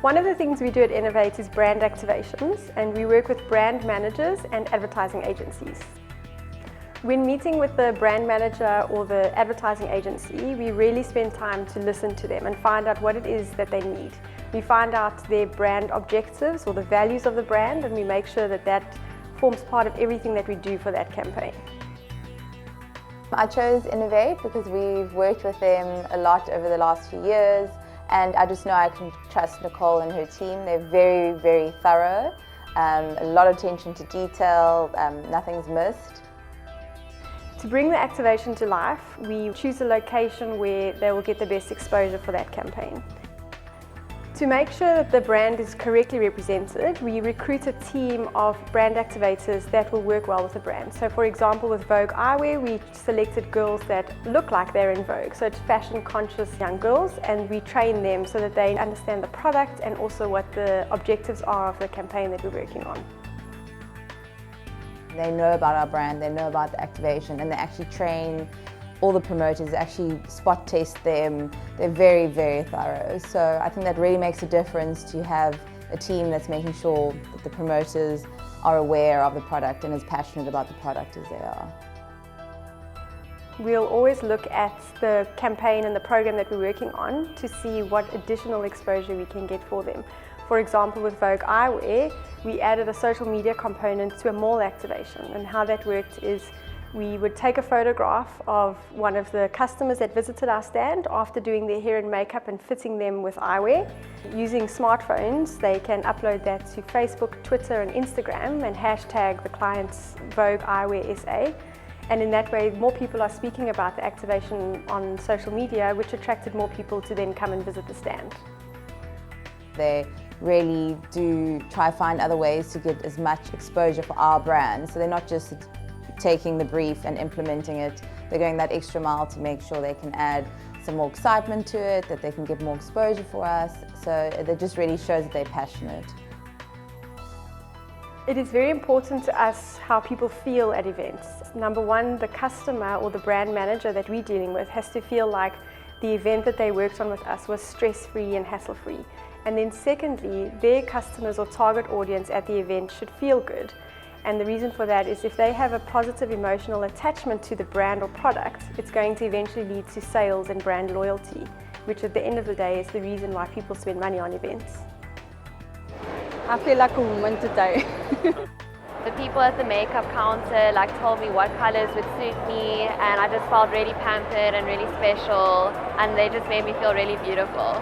One of the things we do at EnOv8 is brand activations, and we work with brand managers and advertising agencies. When meeting with the brand manager or the advertising agency, we really spend time to listen to them and find out what it is that they need. We find out their brand objectives or the values of the brand, and we make sure that that forms part of everything that we do for that campaign. I chose EnOv8 because we've worked with them a lot over the last few years, and I just know I can trust Nicole and her team. They're very, very thorough, a lot of attention to detail, nothing's missed. To bring the activation to life, we choose a location where they will get the best exposure for that campaign. To make sure that the brand is correctly represented, we recruit a team of brand activators that will work well with the brand. So for example, with Vogue Eyewear, we selected girls that look like they're in Vogue. So it's fashion-conscious young girls, and we train them so that they understand the product and also what the objectives are of the campaign that we're working on. They know about our brand, they know about the activation, and they actually train all the promoters, actually spot test them. They're very, very thorough. So I think that really makes a difference to have a team that's making sure that the promoters are aware of the product and as passionate about the product as they are. We'll always look at the campaign and the program that we're working on to see what additional exposure we can get for them. For example, with Vogue Eyewear, we added a social media component to a mall activation, and how that worked is we would take a photograph of one of the customers that visited our stand after doing their hair and makeup and fitting them with eyewear. Using smartphones, they can upload that to Facebook, Twitter and Instagram and hashtag the client's Vogue Eyewear SA. And in that way, more people are speaking about the activation on social media, which attracted more people to then come and visit the stand. They really do try to find other ways to get as much exposure for our brand. So they're not just taking the brief and implementing it. They're going that extra mile to make sure they can add some more excitement to it, that they can get more exposure for us. So it just really shows that they're passionate. It is very important to us how people feel at events. Number one, the customer or the brand manager that we're dealing with has to feel like the event that they worked on with us was stress-free and hassle-free. And then secondly, their customers or target audience at the event should feel good. And the reason for that is if they have a positive emotional attachment to the brand or product, it's going to eventually lead to sales and brand loyalty, which at the end of the day is the reason why people spend money on events. I feel like a woman today. The people at the makeup counter told me what colors would suit me, and I just felt really pampered and really special, and they just made me feel really beautiful.